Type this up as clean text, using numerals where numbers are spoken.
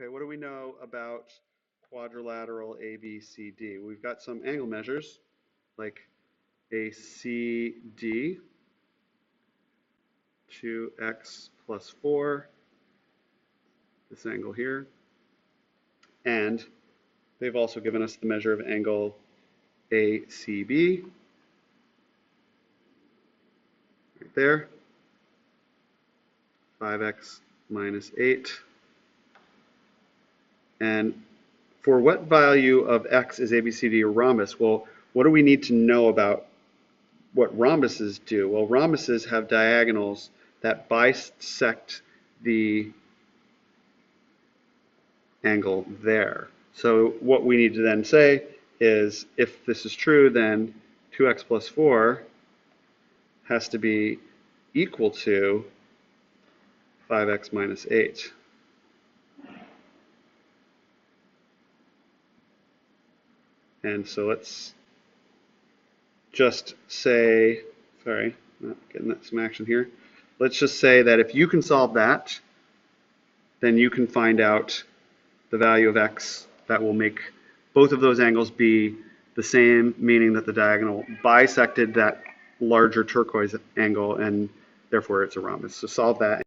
Okay, what do we know about quadrilateral ABCD? We've got some angle measures like ACD, 2x plus 4, this angle here. And they've also given us the measure of angle ACB, right there, 5x minus 8. And for what value of x is ABCD a rhombus? Well, what do we need to know about what rhombuses do? Well, rhombuses have diagonals that bisect the angle there. So what we need to then say is, if this is true, then 2x plus 4 has to be equal to 5x minus 8. And so let's just say, sorry, not getting some action here. Let's just say that if you can solve that, then you can find out the value of x that will make both of those angles be the same, meaning that the diagonal bisected that larger turquoise angle, and therefore it's a rhombus. So solve that.